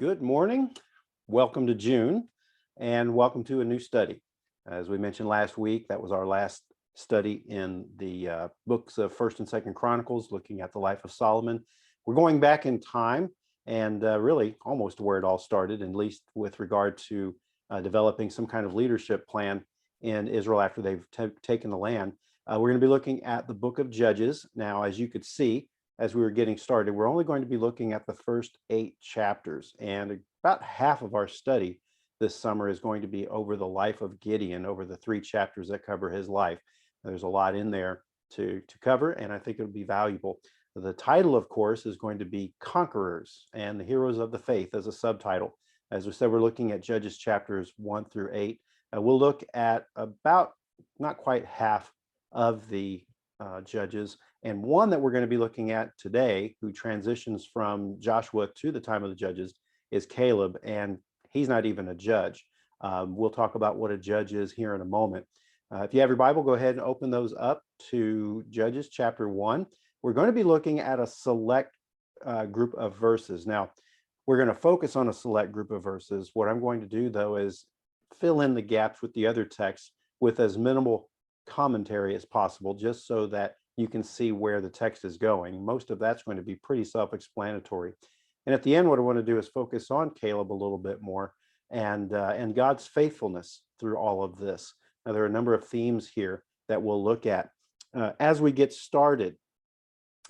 Good morning. Welcome to June and welcome to a new study. As we mentioned last week, that was our last study in the books of 1st and 2nd Chronicles, looking at the life of Solomon. We're going back in time and really almost where it all started, at least with regard to developing some kind of leadership plan in Israel after they've taken the land. We're going to be looking at the book of Judges. Now, as you could see, as we were getting started, we're only going to be looking at the first 8 chapters, and about half of our study this summer is going to be over the life of Gideon, over the 3 chapters that cover his life. There's a lot in there to cover, and I think it'll be valuable. The title, of course, is going to be Conquerors and the Heroes of the Faith as a subtitle. As we said, we're looking at Judges chapters 1 through 8. We'll look at about not quite half of the Judges, and one that we're going to be looking at today, who transitions from Joshua to the time of the Judges, is Caleb, and he's not even a judge. We'll talk about what a judge is here in a moment. If you have your Bible, go ahead and open those up to Judges chapter 1. We're going to be looking at a select group of verses. Now, we're going to focus on a select group of verses. What I'm going to do, though, is fill in the gaps with the other texts with as minimal commentary as possible, just so that you can see where the text is going. Most of that's going to be pretty self-explanatory. And at the end, what I want to do is focus on Caleb a little bit more and God's faithfulness through all of this. Now, there are a number of themes here that we'll look at. As we get started,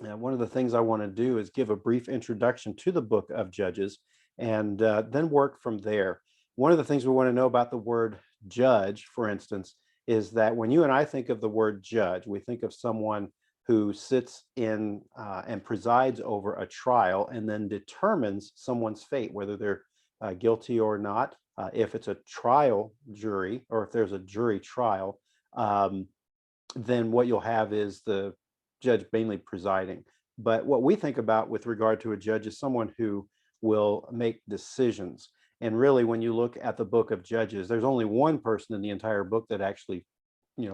one of the things I want to do is give a brief introduction to the book of Judges and then work from there. One of the things we want to know about the word judge, for instance, is that when you and I think of the word judge, we think of someone who sits in and presides over a trial and then determines someone's fate, whether they're guilty or not. If it's a trial jury, or if there's a jury trial, then what you'll have is the judge mainly presiding. But what we think about with regard to a judge is someone who will make decisions. And really, when you look at the book of Judges, there's only one person in the entire book that actually,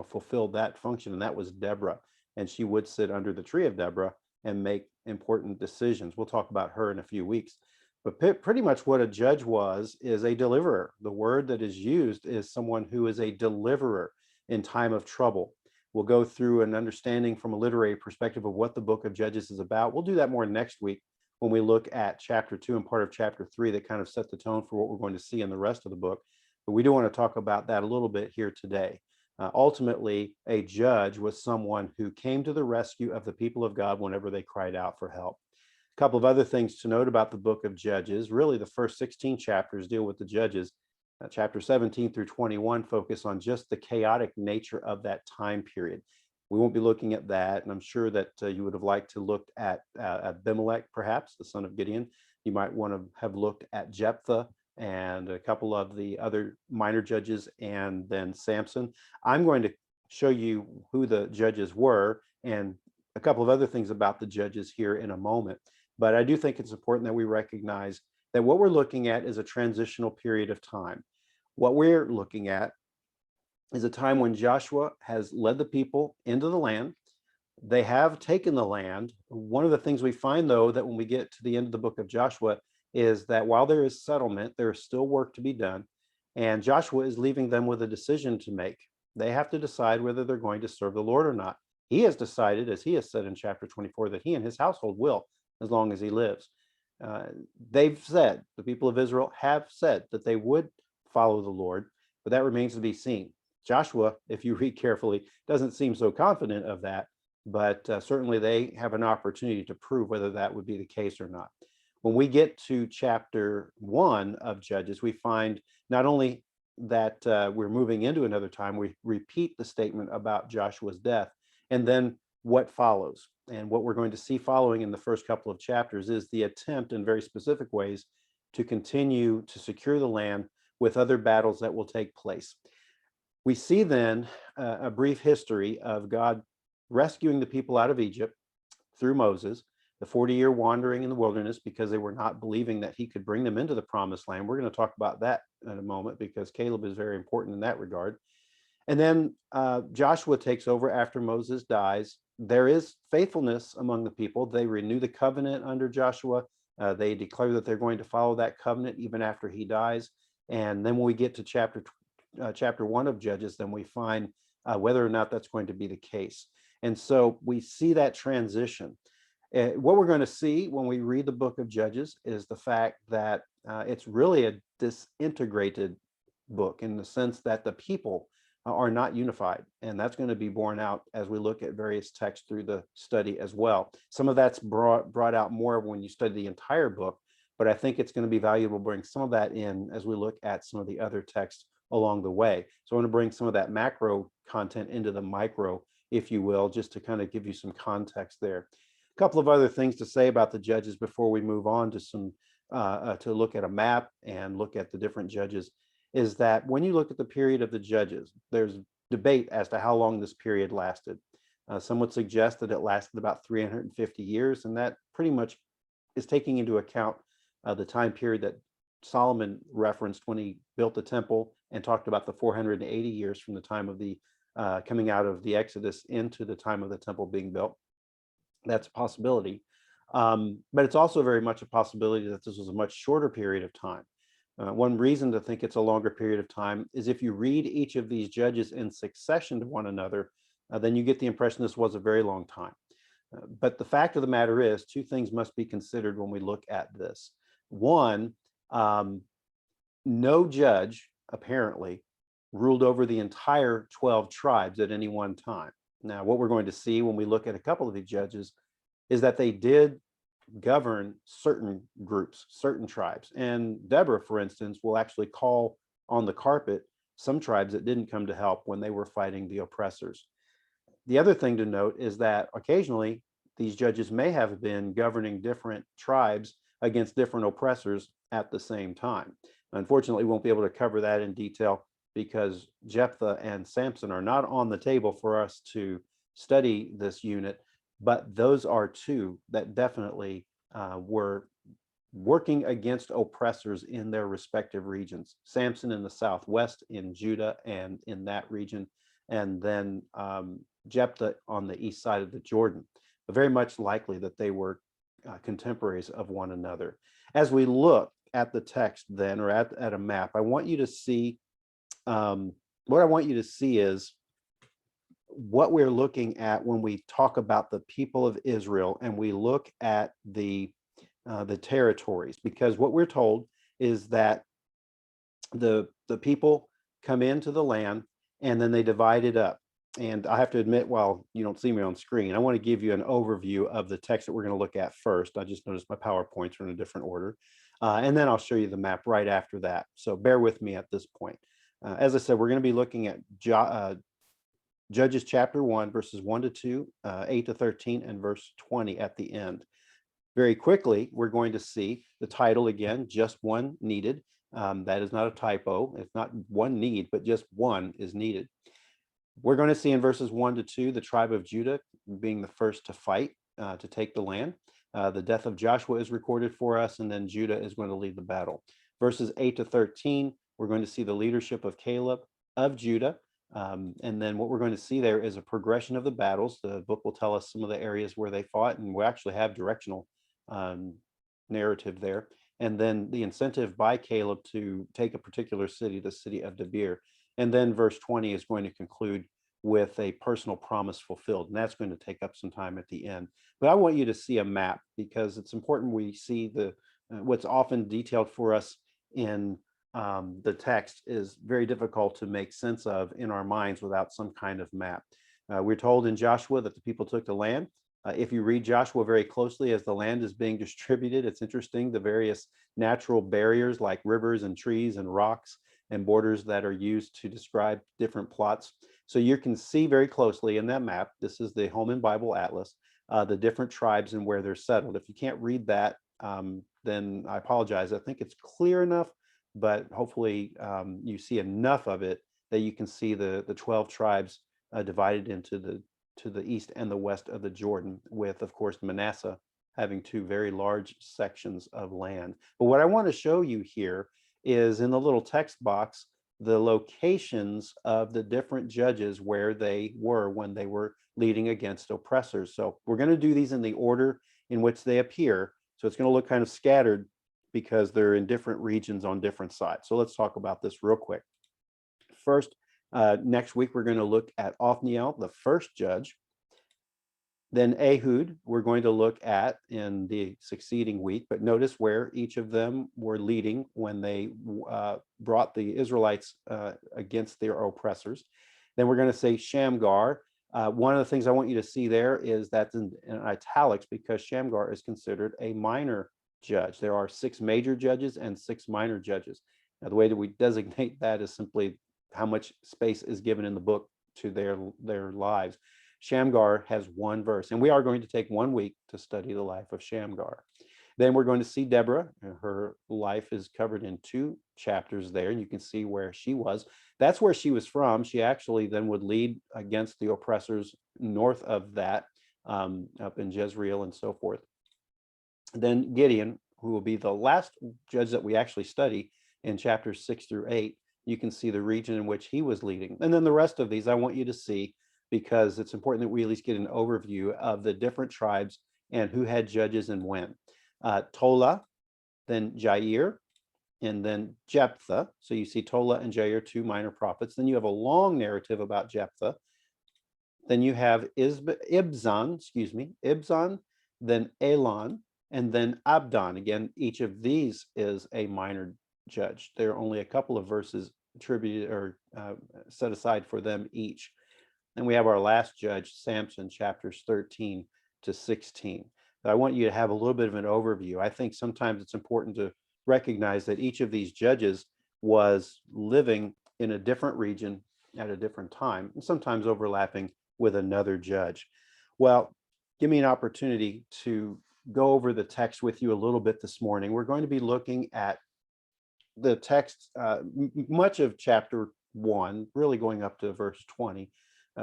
fulfilled that function, and that was Deborah. And she would sit under the tree of Deborah and make important decisions. We'll talk about her in a few weeks. But pretty much what a judge is a deliverer. The word that is used is someone who is a deliverer in time of trouble. We'll go through an understanding from a literary perspective of what the book of Judges is about. We'll do that more next week when we look at chapter 2 and part of chapter 3 that kind of set the tone for what we're going to see in the rest of the book. But we do want to talk about that a little bit here today. Ultimately, a judge was someone who came to the rescue of the people of God whenever they cried out for help. A couple of other things to note about the book of Judges. Really, the first 16 chapters deal with the judges. Chapter 17 through 21 focus on just the chaotic nature of that time period. We won't be looking at that, and I'm sure that you would have liked to look at Abimelech, perhaps, the son of Gideon. You might want to have looked at Jephthah and a couple of the other minor judges, and then Sampson. I'm going to show you who the judges were and a couple of other things about the judges here in a moment. But I do think it's important that we recognize that what we're looking at is a transitional period of time. What we're looking at is a time when Joshua has led the people into the land. They have taken the land. One of the things we find, though, that when we get to the end of the book of Joshua is that while there is settlement, there is still work to be done. And Joshua is leaving them with a decision to make. They have to decide whether they're going to serve the Lord or not. He has decided, as he has said in chapter 24, that he and his household will, as long as he lives. They've said, the people of Israel have said that they would follow the Lord, but that remains to be seen. Joshua, if you read carefully, doesn't seem so confident of that, but certainly they have an opportunity to prove whether that would be the case or not. When we get to chapter 1 of Judges, we find not only that we're moving into another time, we repeat the statement about Joshua's death, and then what follows. And what we're going to see following in the first couple of chapters is the attempt in very specific ways to continue to secure the land with other battles that will take place. We see then a brief history of God rescuing the people out of Egypt through Moses, the 40-year wandering in the wilderness because they were not believing that he could bring them into the promised land. We're going to talk about that in a moment because Caleb is very important in that regard. And then Joshua takes over after Moses dies. There is faithfulness among the people. They renew the covenant under Joshua. They declare that they're going to follow that covenant even after he dies. And then when we get to chapter 1 of Judges, then we find whether or not that's going to be the case. And so we see that transition. What we're going to see when we read the book of Judges is the fact that it's really a disintegrated book, in the sense that the people are not unified. And that's going to be borne out as we look at various texts through the study as well. Some of that's brought out more when you study the entire book, but I think it's going to be valuable to bring some of that in as we look at some of the other texts along the way. So I want to bring some of that macro content into the micro, if you will, just to kind of give you some context there. A couple of other things to say about the Judges before we move on to some to look at a map and look at the different judges, is that when you look at the period of the Judges, there's debate as to how long this period lasted. Some would suggest that it lasted about 350 years, and that pretty much is taking into account the time period that Solomon referenced when he built the temple and talked about the 480 years from the time of the coming out of the Exodus into the time of the temple being built. That's a possibility. But it's also very much a possibility that this was a much shorter period of time. One reason to think it's a longer period of time is if you read each of these judges in succession to one another, then you get the impression this was a very long time. But the fact of the matter is, two things must be considered when we look at this. One, no judge apparently ruled over the entire 12 tribes at any one time. Now, what we're going to see when we look at a couple of these judges is that they did govern certain groups, certain tribes. And Deborah, for instance, will actually call on the carpet some tribes that didn't come to help when they were fighting the oppressors. The other thing to note is that occasionally these judges may have been governing different tribes against different oppressors at the same time. Unfortunately, we won't be able to cover that in detail because Jephthah and Sampson are not on the table for us to study this unit, but those are two that definitely were working against oppressors in their respective regions. Sampson in the southwest in Judah and in that region, and then Jephthah on the east side of the Jordan. But very much likely that they were contemporaries of one another. As we look at the text then, or at a map, I want you to see, what I want you to see is what we're looking at when we talk about the people of Israel and we look at the territories, because what we're told is that the people come into the land and then they divide it up. And I have to admit, while you don't see me on screen, I want to give you an overview of the text that we're going to look at first. I just noticed my PowerPoints are in a different order. And then I'll show you the map right after that. So bear with me at this point. As I said, we're going to be looking at Judges chapter 1, verses 1 to 2, 8 to 13, and verse 20 at the end. Very quickly, we're going to see the title again, Just One Needed. That is not a typo. It's not one need, but just one is needed. We're going to see in verses 1 to 2, the tribe of Judah being the first to fight to take the land. The death of Joshua is recorded for us, and then Judah is going to lead the battle. Verses 8 to 13, we're going to see the leadership of Caleb of Judah. And then what we're going to see there is a progression of the battles. The book will tell us some of the areas where they fought, and we actually have directional narrative there. And then the incentive by Caleb to take a particular city, the city of Debir. And then verse 20 is going to conclude with a personal promise fulfilled. And that's going to take up some time at the end. But I want you to see a map, because it's important we see the what's often detailed for us in the text is very difficult to make sense of in our minds without some kind of map. We're told in Joshua that the people took the land. If you read Joshua very closely as the land is being distributed, it's interesting, the various natural barriers like rivers and trees and rocks and borders that are used to describe different plots. So you can see very closely in that map, this is the Holman Bible Atlas, the different tribes and where they're settled. If you can't read that, then I apologize. I think it's clear enough, but hopefully you see enough of it that you can see the 12 tribes divided into the east and the west of the Jordan, with, of course, Manasseh having two very large sections of land. But what I want to show you here is in the little text box, the locations of the different judges where they were when they were leading against oppressors. So we're going to do these in the order in which they appear So it's going to look kind of scattered because they're in different regions on different sides. So let's talk about this real quick. First, next week, we're going to look at Othniel, the first judge. Then Ehud, we're going to look at in the succeeding week, but notice where each of them were leading when they brought the Israelites against their oppressors. Then we're going to say Shamgar. One of the things I want you to see there is that's in italics because Shamgar is considered a minor judge. There are 6 major judges and 6 minor judges. Now, the way that we designate that is simply how much space is given in the book to their lives. Shamgar has 1 verse, and we are going to take 1 week to study the life of Shamgar. Then we're going to see Deborah. Her life is covered in 2 chapters there, and you can see where she was. That's where she was from. She actually then would lead against the oppressors north of that, up in Jezreel and so forth. Then Gideon, who will be the last judge that we actually study in chapters 6 through 8. You can see the region in which he was leading. And then the rest of these I want you to see, because it's important that we at least get an overview of the different tribes and who had judges and when. Tola, then Jair, and then Jephthah. So you see Tola and Jair, 2 minor prophets. Then you have a long narrative about Jephthah. Then you have Ibzan, then Elon, and then Abdon. Again, each of these is a minor judge. There are only a couple of verses attributed or set aside for them each. And we have our last judge, Sampson, chapters 13 to 16. But I want you to have a little bit of an overview. I think sometimes it's important to recognize that each of these judges was living in a different region at a different time, and sometimes overlapping with another judge. Well, give me an opportunity to go over the text with you a little bit this morning. We're going to be looking at the text, much of chapter 1, really going up to verse 20.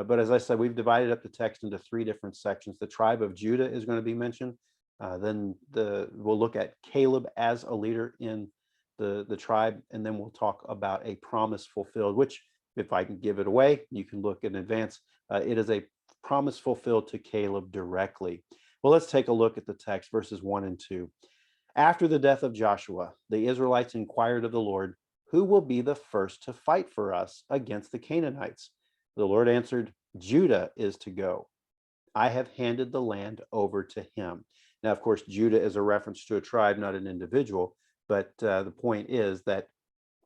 But as I said, we've divided up the text into 3 different sections. The tribe of Judah is going to be mentioned. Then we'll look at Caleb as a leader in the tribe, and then we'll talk about a promise fulfilled, which, if I can give it away, you can look in advance. It is a promise fulfilled to Caleb directly. Well, let's take a look at the text, verses 1 and 2. After the death of Joshua, the Israelites inquired of the Lord, "Who will be the first to fight for us against the Canaanites?" The Lord answered, "Judah is to go. I have handed the land over to him." Now, of course, Judah is a reference to a tribe, not an individual. But the point is that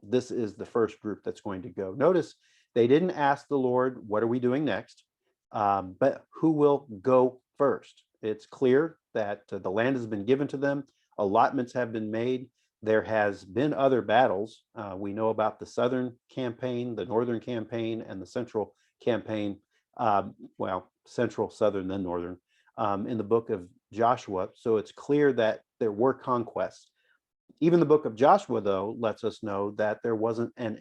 this is the first group that's going to go. Notice they didn't ask the Lord, "What are we doing next?" But who will go first? It's clear that the land has been given to them. Allotments have been made. There has been other battles. We know about the southern campaign, the northern campaign, and the central campaign. Central, southern, then northern, in the book of Joshua. So it's clear that there were conquests. Even the book of Joshua, though, lets us know that there wasn't an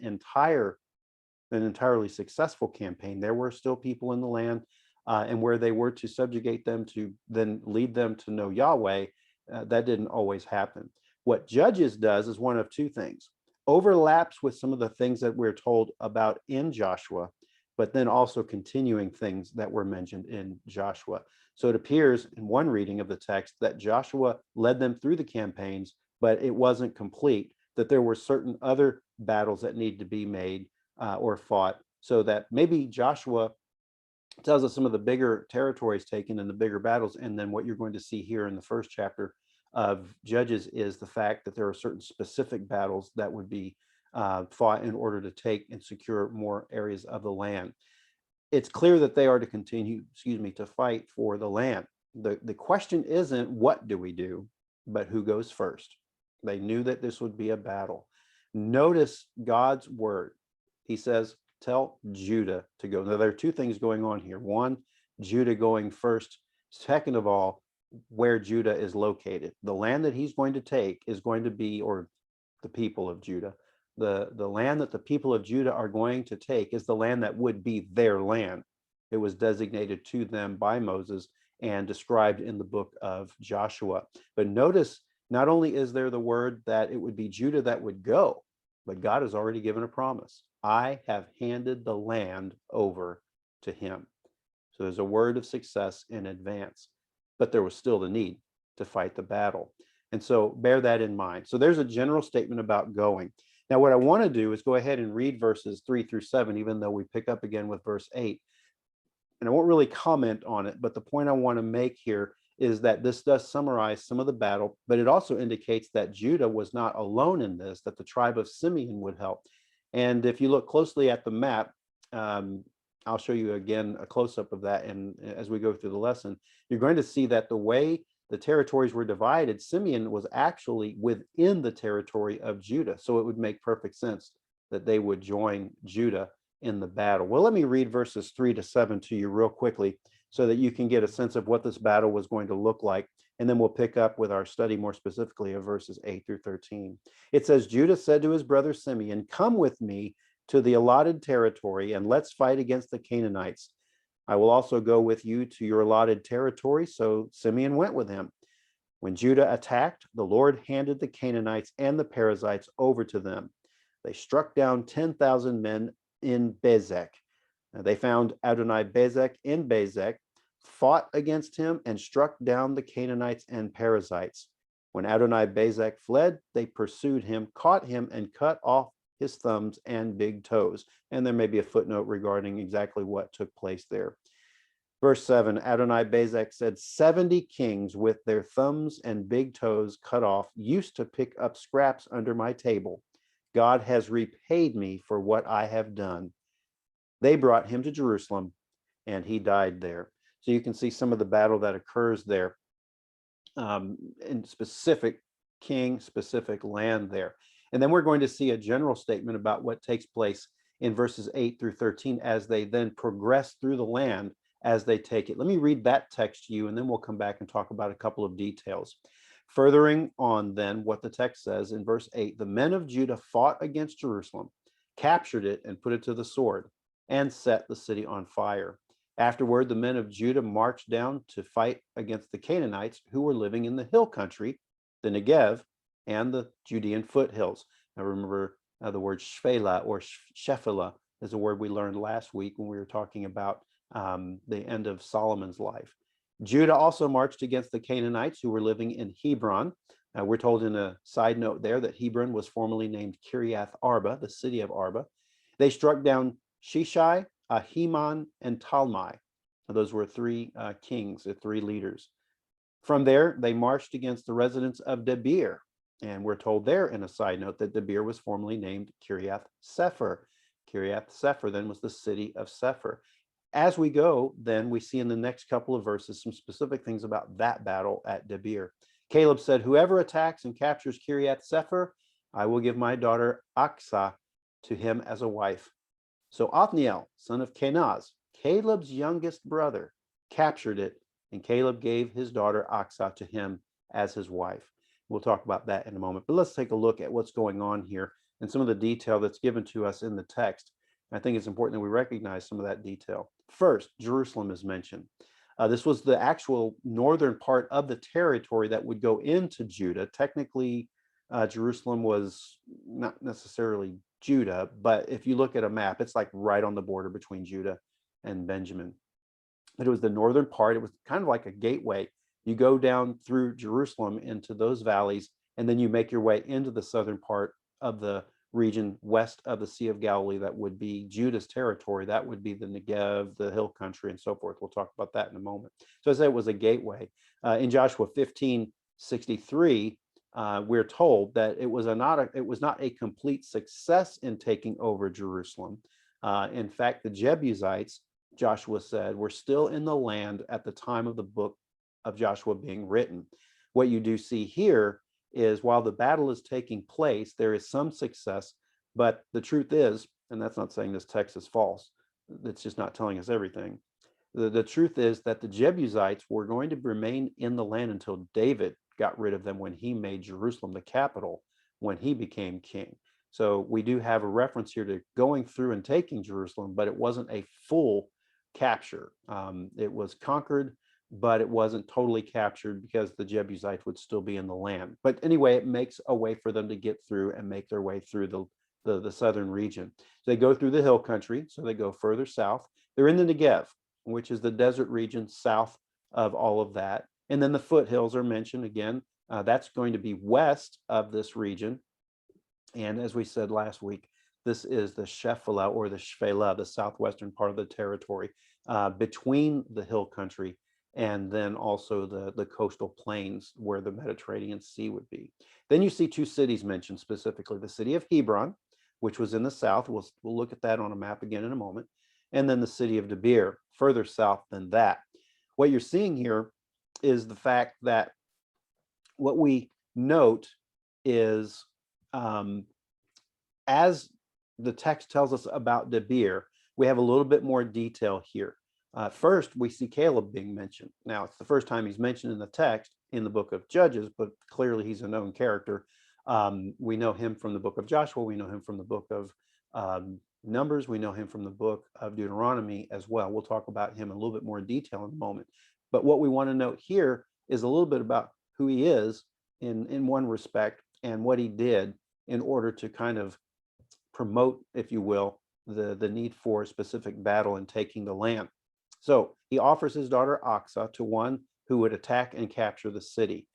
entirely successful campaign. There were still people in the land, and where they were to subjugate them to then lead them to know Yahweh, that didn't always happen. What Judges does is one of 2 things. Overlaps with some of the things that we're told about in Joshua, but then also continuing things that were mentioned in Joshua. So it appears in one reading of the text that Joshua led them through the campaigns, but it wasn't complete, that there were certain other battles that need to be made or fought, so that maybe Joshua tells us some of the bigger territories taken and the bigger battles. And then what you're going to see here in the first chapter of Judges is the fact that there are certain specific battles that would be fought in order to take and secure more areas of the land. It's clear that they are to continue, to fight for the land. The question isn't what do we do, but who goes first. They knew that this would be a battle. Notice God's word. He says, "Tell Judah to go." Now, there are 2 things going on here. One, Judah going first. Second of all, where Judah is located. The land that he's going to take is going to be, or the people of Judah, the land that the people of Judah are going to take is the land that would be their land. It was designated to them by Moses and described in the book of Joshua. But notice, not only is there the word that it would be Judah that would go, but God has already given a promise. "I have handed the land over to him." So there's a word of success in advance, but there was still the need to fight the battle. And so bear that in mind. So there's a general statement about going. Now, what I want to do is go ahead and read verses 3-7, even though we pick up again with verse 8. And I won't really comment on it, but the point I want to make here is that this does summarize some of the battle, but it also indicates that Judah was not alone in this, that the tribe of Simeon would help. And if you look closely at the map, I'll show you again a close-up of that, and as we go through the lesson, you're going to see that the way the territories were divided, Simeon was actually within the territory of Judah. So it would make perfect sense that they would join Judah in the battle. Well, let me read verses 3-7 to you real quickly so that you can get a sense of what this battle was going to look like. And then we'll pick up with our study more specifically of verses 8-13. It says, Judah said to his brother Simeon, come with me to the allotted territory and let's fight against the Canaanites. I will also go with you to your allotted territory. So Simeon went with him. When Judah attacked, the Lord handed the Canaanites and the Perizzites over to them. They struck down 10,000 men in Bezek. They found Adoni-Bezek in Bezek, fought against him, and struck down the Canaanites and Perizzites. When Adoni-Bezek fled, they pursued him, caught him, and cut off his thumbs and big toes. And there may be a footnote regarding exactly what took place there. Verse 7, Adoni-Bezek said, 70 kings with their thumbs and big toes cut off used to pick up scraps under my table. God has repaid me for what I have done. They brought him to Jerusalem, and he died there. So you can see some of the battle that occurs there in specific king, specific land there. And then we're going to see a general statement about what takes place in verses 8-13 as they then progress through the land as they take it. Let me read that text to you, and then we'll come back and talk about a couple of details. Furthering on then what the text says in verse 8, the men of Judah fought against Jerusalem, captured it and put it to the sword, and set the city on fire. Afterward, the men of Judah marched down to fight against the Canaanites who were living in the hill country, the Negev, and the Judean foothills. Now remember the word Shphelah or Shephelah is a word we learned last week when we were talking about the end of Solomon's life. Judah also marched against the Canaanites who were living in Hebron. We're told in a side note there that Hebron was formerly named Kiriath Arba, the city of Arba. They struck down Shishai, Ahiman, and Talmai. Those were three kings, three leaders. From there, they marched against the residents of Debir. And we're told there in a side note that Debir was formerly named Kiriath Sefer. Kiriath Sefer then was the city of Sefer. As we go, then we see in the next couple of verses some specific things about that battle at Debir. Caleb said, whoever attacks and captures Kiriath Sefer, I will give my daughter Aksah to him as a wife. So Othniel, son of Kenaz, Caleb's youngest brother, captured it, and Caleb gave his daughter Aksah to him as his wife. We'll talk about that in a moment, but let's take a look at what's going on here and some of the detail that's given to us in the text. I think it's important that we recognize some of that detail. First, Jerusalem is mentioned. This was the actual northern part of the territory that would go into Judah. Technically, Jerusalem was not necessarily Judah, but if you look at a map, it's like right on the border between Judah and Benjamin. But it was the northern part. It was kind of like a gateway. You go down through Jerusalem into those valleys, and then you make your way into the southern part of the region west of the Sea of Galilee. That would be Judah's territory. That would be the Negev, the hill country, and so forth. We'll talk about that in a moment. So I said it was a gateway. In Joshua 15:63, we're told that it was not a complete success in taking over Jerusalem. In fact, the Jebusites, Joshua said, were still in the land at the time of the book of Joshua being written. What you do see here is while the battle is taking place, there is some success, but the truth is, and that's not saying this text is false, it's just not telling us everything. The truth is that the Jebusites were going to remain in the land until David got rid of them when he made Jerusalem the capital, when he became king. So we do have a reference here to going through and taking Jerusalem, but it wasn't a full capture. It was conquered, but it wasn't totally captured because the Jebusites would still be in the land. But anyway, it makes a way for them to get through and make their way through the southern region. So they go through the hill country, so they go further south. They're in the Negev, which is the desert region south of all of that. And then the foothills are mentioned again, That's going to be west of this region. And as we said last week, this is the Shephelah or the Shphelah, the southwestern part of the territory, between the hill country and then also the coastal plains where the Mediterranean Sea would be. Then you see two cities mentioned specifically, the city of Hebron, which was in the south. We'll look at that on a map again in a moment. And then the city of Debir, further south than that. What you're seeing here is the fact that what we note is, as the text tells us about Debir, we have a little bit more detail here. First, we see Caleb being mentioned. Now, it's the first time he's mentioned in the text in the book of Judges, but clearly he's a known character. We know him from the book of Joshua. We know him from the book of Numbers. We know him from the book of Deuteronomy as well. We'll talk about him in a little bit more detail in a moment. But what we want to note here is a little bit about who he is in one respect and what he did in order to kind of promote, if you will, the need for a specific battle and taking the land. So he offers his daughter Aksa to one who would attack and capture the city.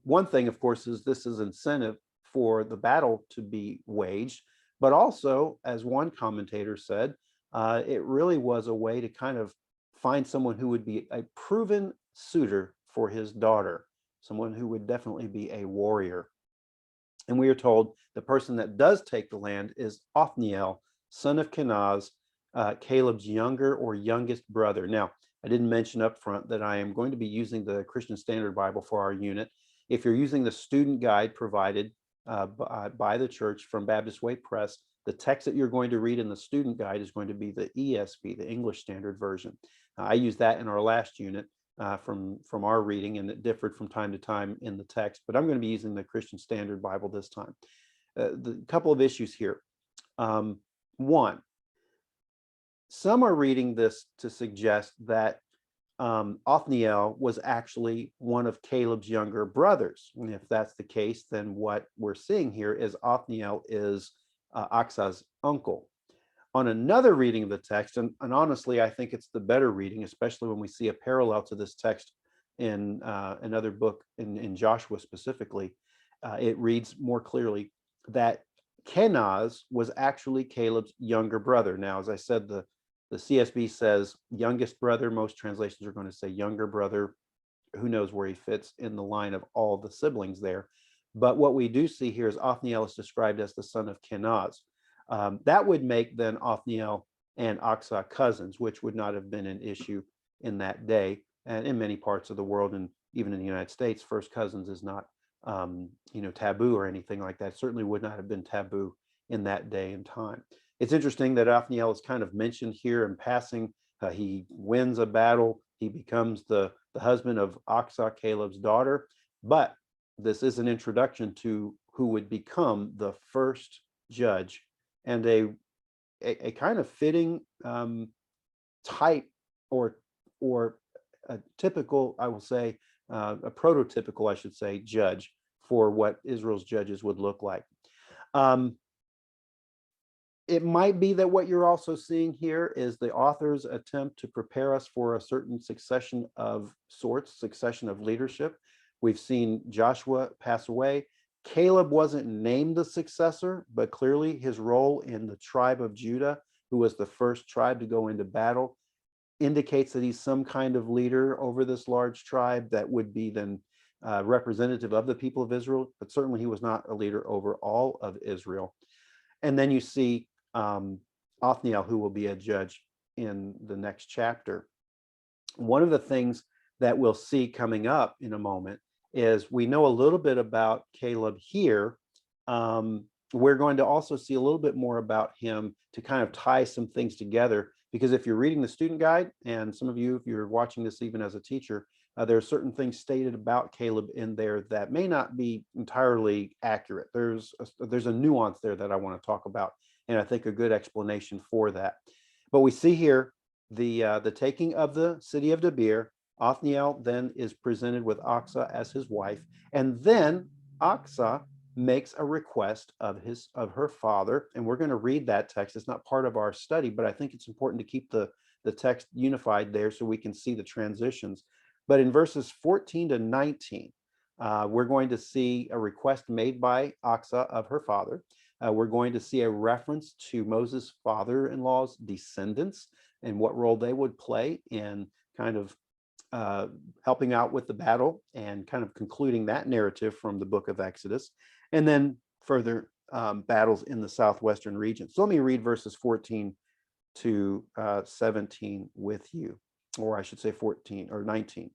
One thing, of course, is this is incentive for the battle to be waged, but also, as one commentator said, it really was a way to kind of find someone who would be a proven suitor for his daughter, someone who would definitely be a warrior. And we are told the person that does take the land is Othniel, son of Kenaz, Caleb's younger or youngest brother. Now, I didn't mention up front that I am going to be using the Christian Standard Bible for our unit. If you're using the student guide provided by the church from BaptistWay Press, the text that you're going to read in the student guide is going to be the ESV, the English Standard Version. I used that in our last unit from our reading, and it differed from time to time in the text, but I'm going to be using the Christian Standard Bible this time. The couple of issues here. One, some are reading this to suggest that Othniel was actually one of Caleb's younger brothers. And if that's the case, then what we're seeing here is Othniel is Aksa's uncle. On another reading of the text, and honestly, I think it's the better reading, especially when we see a parallel to this text in another book, in Joshua specifically, it reads more clearly that Kenaz was actually Caleb's younger brother. Now, as I said, the CSB says youngest brother. Most translations are going to say younger brother. Who knows where he fits in the line of all the siblings there. But what we do see here is Othniel is described as the son of Kenaz. That would make then Othniel and Aksa cousins, which would not have been an issue in that day. And in many parts of the world, and even in the United States, first cousins is not taboo or anything like that. It certainly would not have been taboo in that day and time. It's interesting that Othniel is kind of mentioned here in passing. He wins a battle. He becomes the husband of Aksa, Caleb's daughter. But this is an introduction to who would become the first judge, and a kind of fitting type or a typical, I will say, a prototypical, I should say, judge for what Israel's judges would look like. It might be that what you're also seeing here is the author's attempt to prepare us for a certain succession of sorts, succession of leadership. We've seen Joshua pass away. Caleb wasn't named the successor, but clearly his role in the tribe of Judah, who was the first tribe to go into battle, indicates that he's some kind of leader over this large tribe that would be then representative of the people of Israel, but certainly he was not a leader over all of Israel. And then you see Othniel, who will be a judge in the next chapter. One of the things that we'll see coming up in a moment is we know a little bit about Caleb here. We're going to also see a little bit more about him to kind of tie some things together, because if you're reading the student guide, and some of you, if you're watching this even as a teacher, there are certain things stated about Caleb in there that may not be entirely accurate. There's a nuance there that I want to talk about, and I think a good explanation for that. But we see here the taking of the city of Debir. Othniel then is presented with Aksa as his wife, and then Aksa makes a request of her father, and we're going to read that text. It's not part of our study, but I think it's important to keep the text unified there so we can see the transitions. But in verses 14 to 19, We're going to see a request made by Aksa of her father. We're going to see a reference to Moses' father-in-law's descendants and what role they would play in kind of helping out with the battle and kind of concluding that narrative from the book of Exodus, and then further battles in the southwestern region. So let me read verses 14 to 17 with you, or I should say 14 or 19.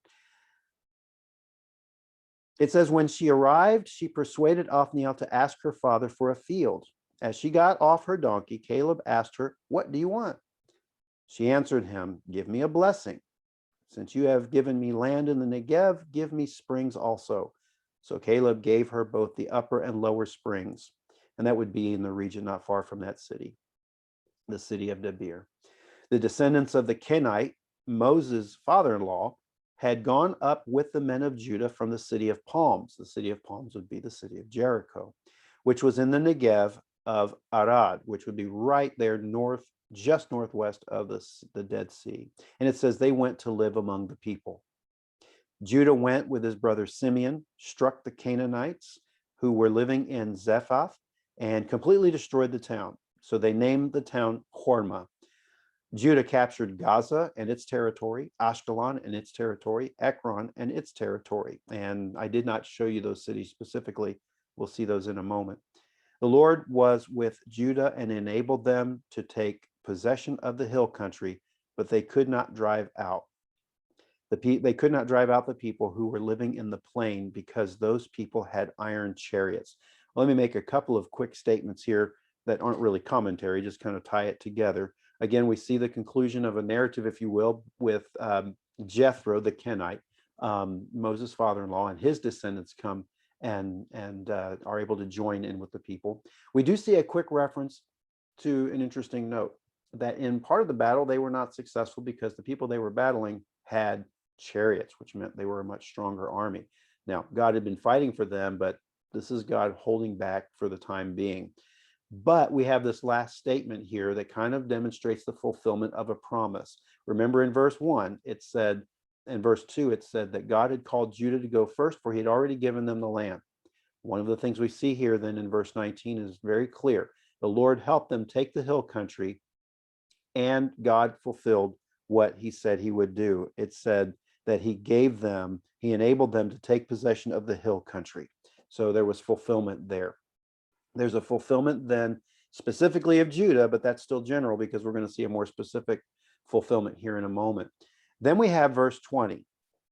It says, when she arrived, she persuaded Othniel to ask her father for a field. As she got off her donkey, Caleb asked her, "What do you want?" She answered him, "Give me a blessing. Since you have given me land in the Negev, give me springs also." So Caleb gave her both the upper and lower springs, and that would be in the region not far from that city, the city of Debir. The descendants of the Kenite, Moses' father-in-law, had gone up with the men of Judah from the city of palms. The city of palms would be the city of Jericho, which was in the Negev of Arad, which would be right there north, just northwest of the Dead Sea. And it says they went to live among the people. Judah went with his brother Simeon, struck the Canaanites who were living in Zephath, and completely destroyed the town. So they named the town Hormah. Judah captured Gaza and its territory, Ashkelon and its territory, Ekron and its territory. And I did not show you those cities specifically. We'll see those in a moment. The Lord was with Judah and enabled them to take possession of the hill country, but they could not drive out. They could not drive out the people who were living in the plain because those people had iron chariots. Well, let me make a couple of quick statements here that aren't really commentary, just kind of tie it together. Again, we see the conclusion of a narrative, if you will, with Jethro, the Kenite, Moses' father-in-law, and his descendants come and are able to join in with the people. We do see a quick reference to an interesting note that in part of the battle, they were not successful because the people they were battling had chariots, which meant they were a much stronger army. Now, God had been fighting for them, but this is God holding back for the time being. But we have this last statement here that kind of demonstrates the fulfillment of a promise. Remember in verse 1, it said, in verse 2, it said that God had called Judah to go first, for he had already given them the land. One of the things we see here then in verse 19 is very clear. The Lord helped them take the hill country, and God fulfilled what he said he would do. It said that he enabled them to take possession of the hill country. So there was fulfillment there. There's a fulfillment then specifically of Judah, but that's still general because we're going to see a more specific fulfillment here in a moment. Then we have verse 20.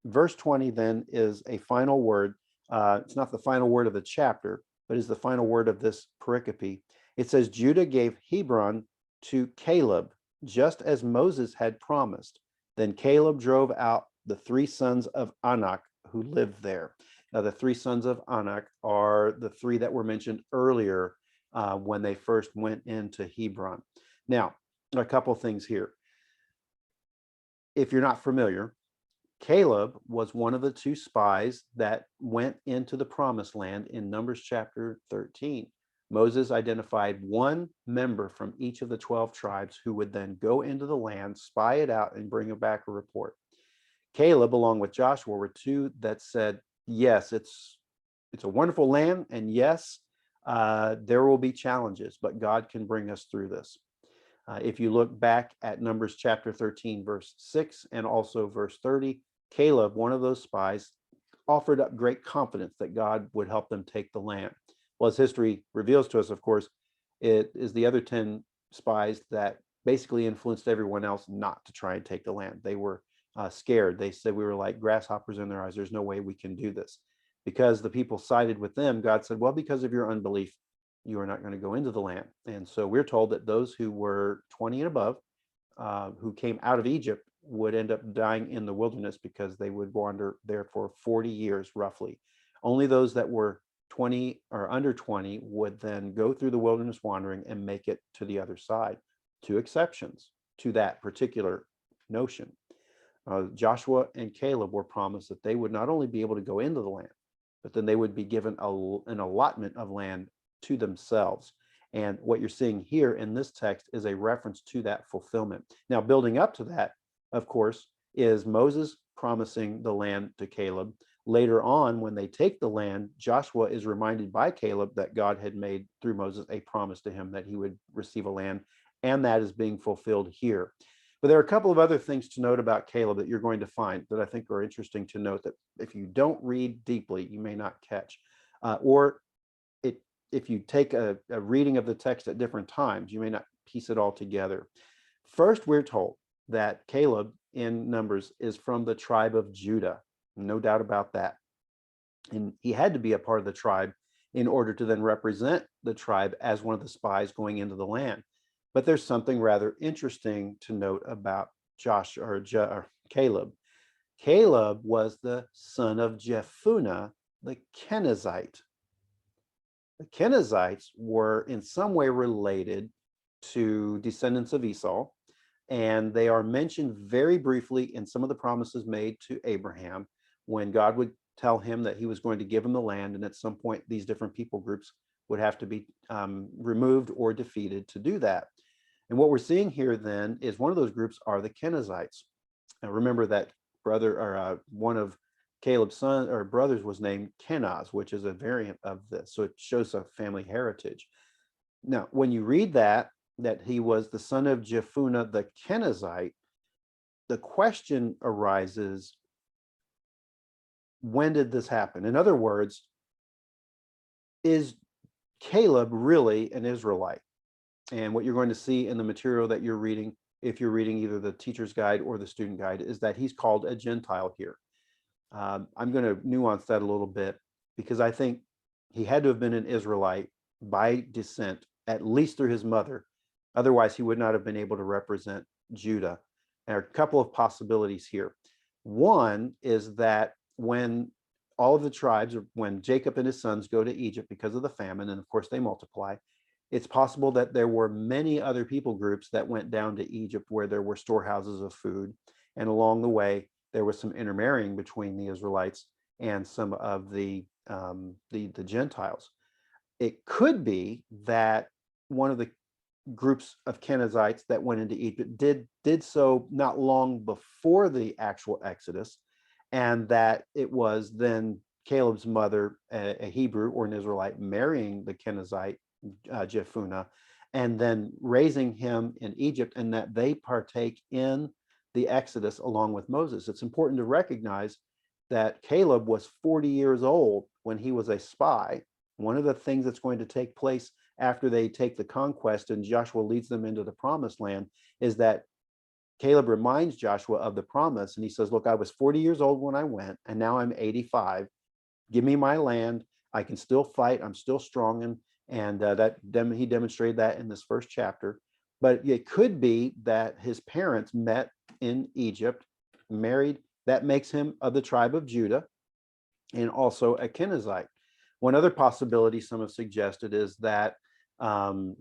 Verse 20 then is a final word. It's not the final word of the chapter, but is the final word of this pericope. It says, Judah gave Hebron to Caleb, just as Moses had promised. Then Caleb drove out the 3 sons of Anak who lived there. Now, the 3 sons of Anak are the 3 that were mentioned earlier when they first went into Hebron. Now, a couple things here. If you're not familiar, Caleb was one of the 2 spies that went into the promised land in Numbers chapter 13. Moses identified 1 member from each of the 12 tribes who would then go into the land, spy it out, and bring back a report. Caleb, along with Joshua, were 2 that said, yes, it's a wonderful land, and yes, there will be challenges, but God can bring us through this. If you look back at Numbers chapter 13, verse 6, and also verse 30, Caleb, one of those spies, offered up great confidence that God would help them take the land. Well, as history reveals to us, of course, it is the other 10 spies that basically influenced everyone else not to try and take the land. They were scared. They said we were like grasshoppers in their eyes. There's no way we can do this. Because the people sided with them, God said, well, because of your unbelief, you are not going to go into the land. And so we're told that those who were 20 and above, who came out of Egypt, would end up dying in the wilderness because they would wander there for 40 years, roughly. Only those that were 20 or under 20 would then go through the wilderness wandering and make it to the other side. 2 exceptions to that particular notion. Joshua and Caleb were promised that they would not only be able to go into the land, but then they would be given an allotment of land to themselves. And what you're seeing here in this text is a reference to that fulfillment. Now, building up to that, of course, is Moses promising the land to Caleb, Later on, when they take the land, Joshua is reminded by Caleb that God had made through Moses a promise to him that he would receive a land, and that is being fulfilled here. But there are a couple of other things to note about Caleb that you're going to find that I think are interesting to note, that if you don't read deeply, you may not catch. If you take a reading of the text at different times, you may not piece it all together. First, we're told that Caleb in Numbers is from the tribe of Judah. No doubt about that. And he had to be a part of the tribe in order to then represent the tribe as one of the spies going into the land. But there's something rather interesting to note about Caleb. Caleb was the son of Jephunneh, the Kenizzite. The Kennezites were in some way related to descendants of Esau, and they are mentioned very briefly in some of the promises made to Abraham when God would tell him that he was going to give him the land, and at some point these different people groups would have to be removed or defeated to do that. And what we're seeing here then is one of those groups are the Kennezites. And remember that one of Caleb's son or brothers was named Kenaz, which is a variant of this. So it shows a family heritage. Now, when you read that he was the son of Jephunneh the Kenizzite, the question arises, when did this happen? In other words, is Caleb really an Israelite? And what you're going to see in the material that you're reading, if you're reading either the teacher's guide or the student guide, is that he's called a Gentile here. I'm going to nuance that a little bit, because I think he had to have been an Israelite by descent, at least through his mother. Otherwise, he would not have been able to represent Judah. There are a couple of possibilities here. One is that when all of the tribes, or when Jacob and his sons go to Egypt because of the famine, and of course they multiply, it's possible that there were many other people groups that went down to Egypt where there were storehouses of food. And along the way, there was some intermarrying between the Israelites and some of the Gentiles. It could be that one of the groups of Kennezites that went into Egypt did so not long before the actual Exodus, and that it was then Caleb's mother, a Hebrew or an Israelite, marrying the Kenizzite Jephunneh, and then raising him in Egypt, and that they partake in the Exodus along with Moses. It's important to recognize that Caleb was 40 years old when he was a spy. One of the things that's going to take place after they take the conquest and Joshua leads them into the promised land is that Caleb reminds Joshua of the promise, and he says, look, I was 40 years old when I went, and now I'm 85. Give me my land. I can still fight. I'm still strong. And he demonstrated that in this first chapter. But it could be that his parents met in Egypt, married. That makes him of the tribe of Judah and also a Kenizzite. One other possibility some have suggested is that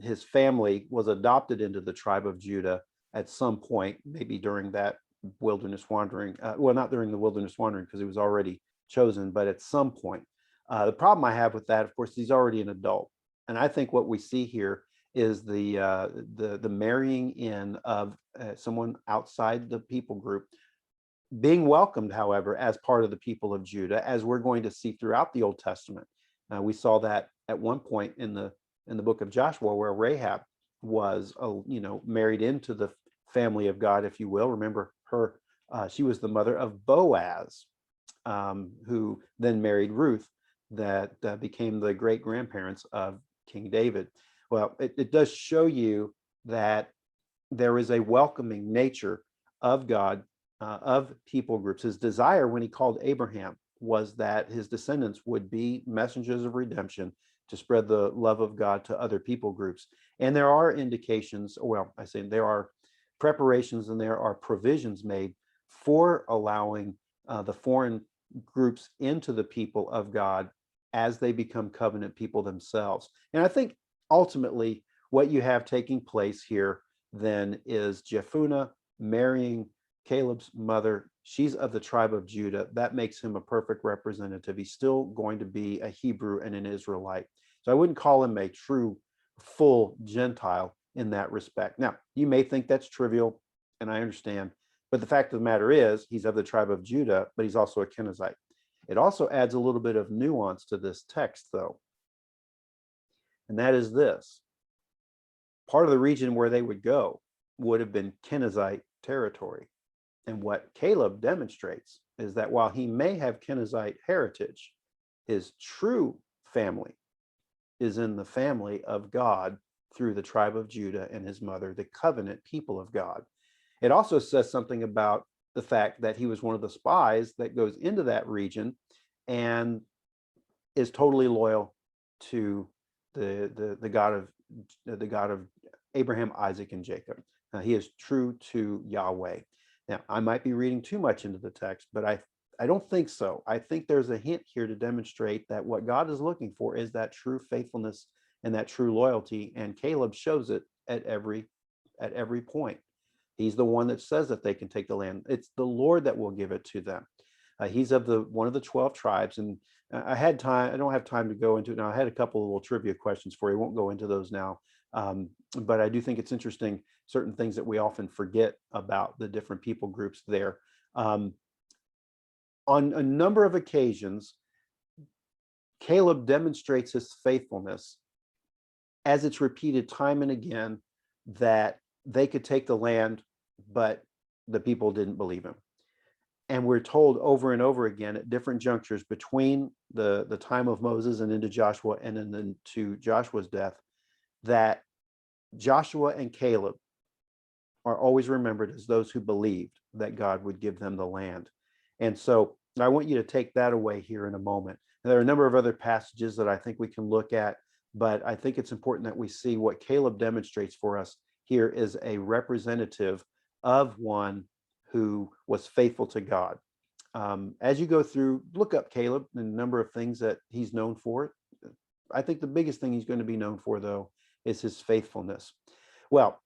his family was adopted into the tribe of Judah at some point, maybe during that wilderness wandering. Well, not during the wilderness wandering because he was already chosen, but at some point. The problem I have with that, of course, he's already an adult. And I think what we see here is the marrying in of someone outside the people group, being welcomed, however, as part of the people of Judah, as we're going to see throughout the Old Testament. We saw that at one point in the book of Joshua, where Rahab was, married into the family of God, if you will. Remember her; she was the mother of Boaz, who then married Ruth, that became the great grandparents of King David. Well, it does show you that there is a welcoming nature of God, of people groups. His desire when he called Abraham was that his descendants would be messengers of redemption to spread the love of God to other people groups. And there are indications, well, I say there are preparations and there are provisions made for allowing the foreign groups into the people of God as they become covenant people themselves. And I think ultimately what you have taking place here then is Jephunneh marrying Caleb's mother. She's of the tribe of Judah. That makes him a perfect representative. He's still going to be a Hebrew and an Israelite. So I wouldn't call him a true full Gentile in that respect. Now, you may think that's trivial, and I understand, but the fact of the matter is he's of the tribe of Judah, but he's also a Kenizzite. It also adds a little bit of nuance to this text, though. And that is this. Part of the region where they would go would have been Kenizzite territory. And what Caleb demonstrates is that while he may have Kenizzite heritage, his true family is in the family of God through the tribe of Judah and his mother, the covenant people of God. It also says something about the fact that he was one of the spies that goes into that region and is totally loyal to the God of Abraham, Isaac, and Jacob. He is true to Yahweh. Now, I might be reading too much into the text, but I don't think so. I think there's a hint here to demonstrate that what God is looking for is that true faithfulness and that true loyalty, and Caleb shows it at every point. He's the one that says that they can take the land. It's the Lord that will give it to them. He's of one of the 12 tribes, and I don't have time to go into it now. I had a couple of little trivia questions for you. I won't go into those now, but I do think it's interesting, certain things that we often forget about the different people groups there. On a number of occasions, Caleb demonstrates his faithfulness as it's repeated time and again that they could take the land, but the people didn't believe him. And we're told over and over again at different junctures between the time of Moses and into Joshua and then to Joshua's death, that Joshua and Caleb are always remembered as those who believed that God would give them the land. And so I want you to take that away here in a moment. And there are a number of other passages that I think we can look at, but I think it's important that we see what Caleb demonstrates for us here is a representative of one who was faithful to God. As you go through, look up Caleb and a number of things that he's known for. I think the biggest thing he's going to be known for, though, is his faithfulness. Well,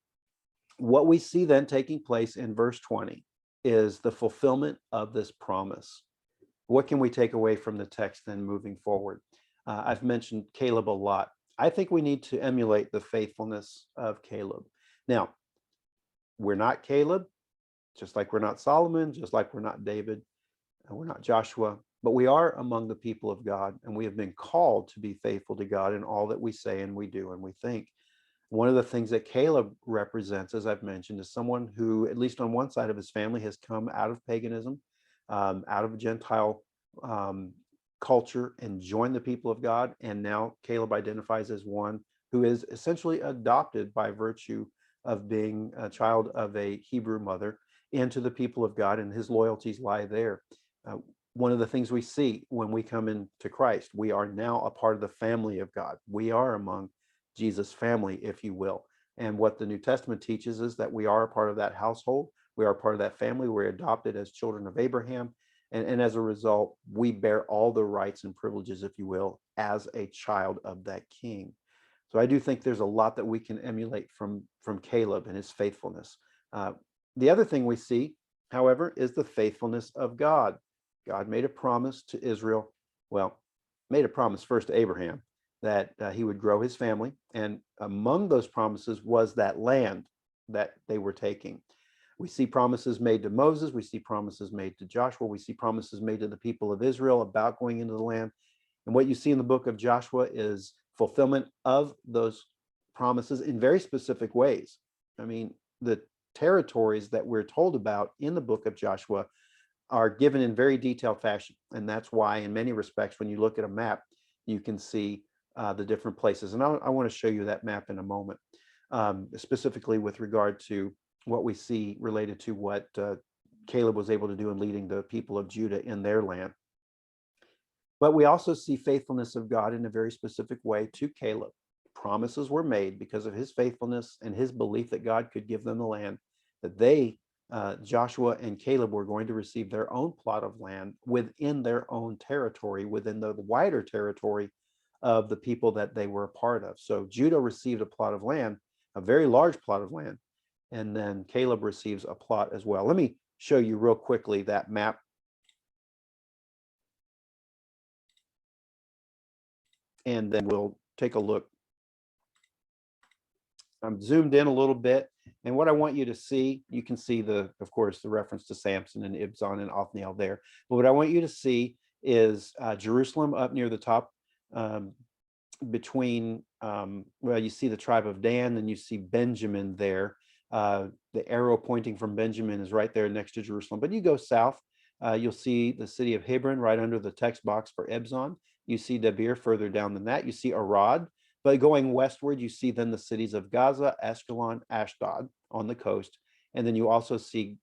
what we see then taking place in verse 20 is the fulfillment of this promise. What can we take away from the text then moving forward? I've mentioned Caleb a lot. I think we need to emulate the faithfulness of Caleb. Now, we're not Caleb, just like we're not Solomon, just like we're not David, and we're not Joshua, but we are among the people of God, and we have been called to be faithful to God in all that we say and we do and we think. One of the things that Caleb represents, as I've mentioned, is someone who, at least on one side of his family, has come out of paganism, out of Gentile culture, and joined the people of God. And now Caleb identifies as one who is essentially adopted by virtue of being a child of a Hebrew mother into the people of God, and his loyalties lie there. One of the things we see when we come into Christ, we are now a part of the family of God. We are among Jesus' family, if you will. And what the New Testament teaches is that we are a part of that household. We are a part of that family. We're adopted as children of Abraham. And as a result, we bear all the rights and privileges, if you will, as a child of that king. So I do think there's a lot that we can emulate from Caleb and his faithfulness. The other thing we see, however, is the faithfulness of God. God made a promise to Israel, made a promise first to Abraham, that he would grow his family. And among those promises was that land that they were taking. We see promises made to Moses. We see promises made to Joshua. We see promises made to the people of Israel about going into the land. And what you see in the book of Joshua is fulfillment of those promises in very specific ways. I mean, the territories that we're told about in the book of Joshua are given in very detailed fashion. And that's why, in many respects, when you look at a map, you can see the different places. And I want to show you that map in a moment, specifically with regard to what we see related to what Caleb was able to do in leading the people of Judah in their land. But we also see faithfulness of God in a very specific way to Caleb. Promises were made because of his faithfulness and his belief that God could give them the land, that they, Joshua and Caleb, were going to receive their own plot of land within their own territory, within the wider territory of the people that they were a part of. So Judah received a plot of land, a very large plot of land, and then Caleb receives a plot as well. Let me show you real quickly that map. And then we'll take a look. I'm zoomed in a little bit. And what I want you to see, you can see of course, the reference to Samson and Ibzan and Othniel there. But what I want you to see is Jerusalem up near the top, between, well, you see the tribe of Dan, and you see Benjamin there. The arrow pointing from Benjamin is right there next to Jerusalem. But you go south, you'll see the city of Hebron right under the text box for Ebzon. You see Debir further down than that. You see Arad. But going westward, you see then the cities of Gaza, Ashkelon, Ashdod on the coast. And then you also see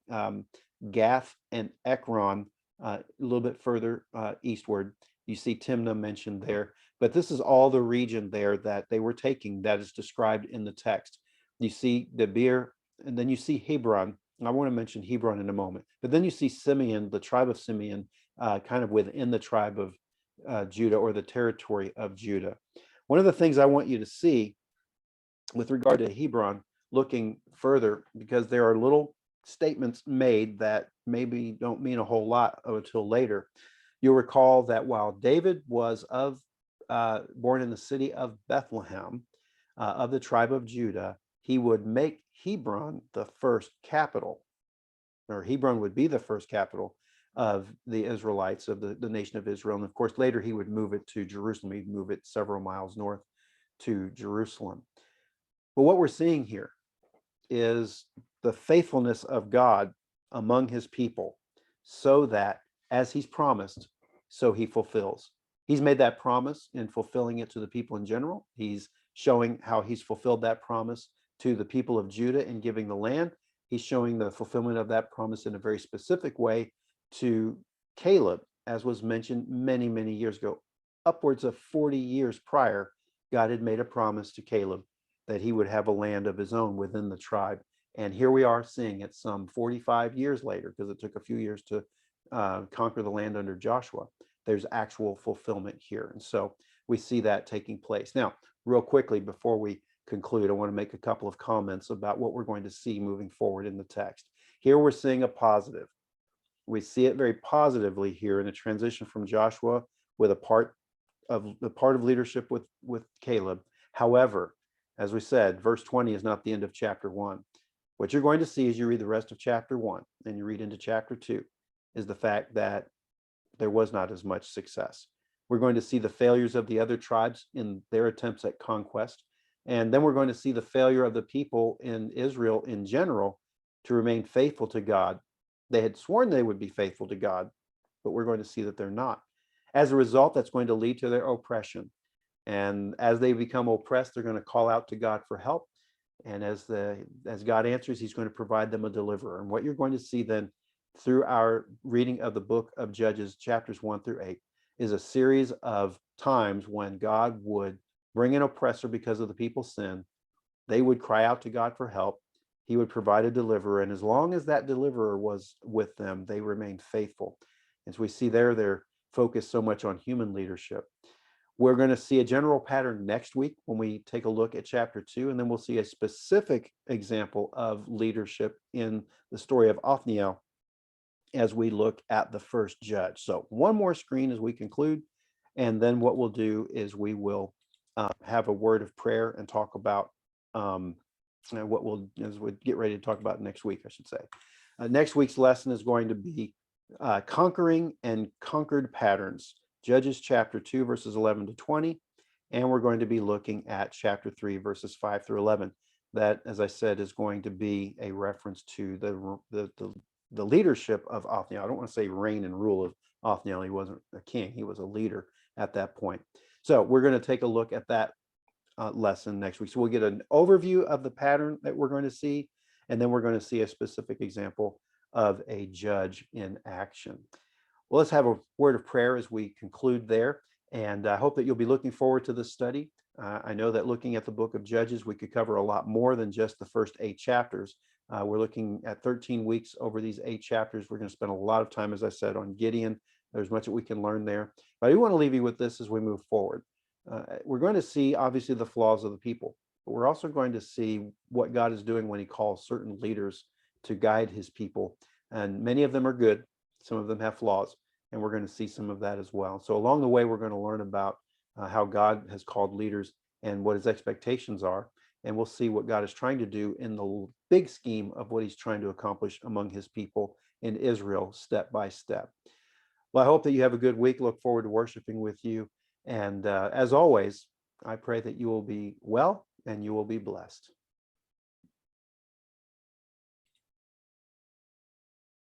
Gath and Ekron a little bit further eastward. You see Timnah mentioned there. But this is all the region there that they were taking that is described in the text. You see Debir, and then you see Hebron. And I want to mention Hebron in a moment. But then you see Simeon, the tribe of Simeon, kind of within the tribe of Judah, or the territory of Judah. One of the things I want you to see with regard to Hebron, looking further, because there are little statements made that maybe don't mean a whole lot until later. You'll recall that while David was born in the city of Bethlehem, of the tribe of Judah, he would make Hebron the first capital, or Hebron would be the first capital of the Israelites, of the nation of Israel. And of course, later he would move it to Jerusalem. He'd move it several miles north to Jerusalem. But what we're seeing here is the faithfulness of God among his people, so that as he's promised, so he fulfills. He's made that promise in fulfilling it to the people in general. He's showing how he's fulfilled that promise to the people of Judah in giving the land. He's showing the fulfillment of that promise in a very specific way to Caleb, as was mentioned many, many years ago. Upwards of 40 years prior, God had made a promise to Caleb that he would have a land of his own within the tribe. And here we are seeing it some 45 years later, because it took a few years to conquer the land under Joshua. There's actual fulfillment here. And so we see that taking place. Now, real quickly, before we conclude, I want to make a couple of comments about what we're going to see moving forward in the text. Here we're seeing a positive. We see it very positively here in a transition from Joshua with the part of leadership with Caleb. However, as we said, verse 20 is not the end of chapter 1. What you're going to see as you read the rest of chapter 1 and you read into chapter 2 is the fact that there was not as much success. We're going to see the failures of the other tribes in their attempts at conquest. And then we're going to see the failure of the people in Israel in general to remain faithful to God. They had sworn they would be faithful to God, but we're going to see that they're not. As a result, that's going to lead to their oppression. And as they become oppressed, they're going to call out to God for help. And as God answers, he's going to provide them a deliverer. And what you're going to see then through our reading of the book of Judges, chapters 1 through 8, is a series of times when God would bring an oppressor because of the people's sin. They would cry out to God for help. He would provide a deliverer. And as long as that deliverer was with them, they remained faithful. As we see there, they're focused so much on human leadership. We're going to see a general pattern next week when we take a look at chapter 2, and then we'll see a specific example of leadership in the story of Othniel as we look at the first judge. So one more screen as we conclude, and then what we'll do is we will have a word of prayer and talk about what we'll, as we get ready to talk about next week, I should say. Next week's lesson is going to be conquering and conquered patterns. Judges chapter 2, verses 11 to 20, and we're going to be looking at chapter 3, verses 5 through 11. That, as I said, is going to be a reference to the leadership of Othniel. I don't want to say reign and rule of Othniel. He wasn't a king. He was a leader at that point. So we're going to take a look at that lesson next week. So we'll get an overview of the pattern that we're going to see, and then we're going to see a specific example of a judge in action. Well, let's have a word of prayer as we conclude there. And I hope that you'll be looking forward to this study. I know that looking at the book of Judges, we could cover a lot more than just the first 8 chapters. We're looking at 13 weeks over these 8 chapters. We're going to spend a lot of time, as I said, on Gideon. There's much that we can learn there. But I do want to leave you with this as we move forward. We're going to see, obviously, the flaws of the people. But we're also going to see what God is doing when he calls certain leaders to guide his people. And many of them are good. Some of them have flaws, and we're going to see some of that as well. So along the way, we're going to learn about how God has called leaders and what his expectations are. And we'll see what God is trying to do in the big scheme of what he's trying to accomplish among his people in Israel, step by step. Well, I hope that you have a good week. Look forward to worshiping with you. And as always, I pray that you will be well and you will be blessed.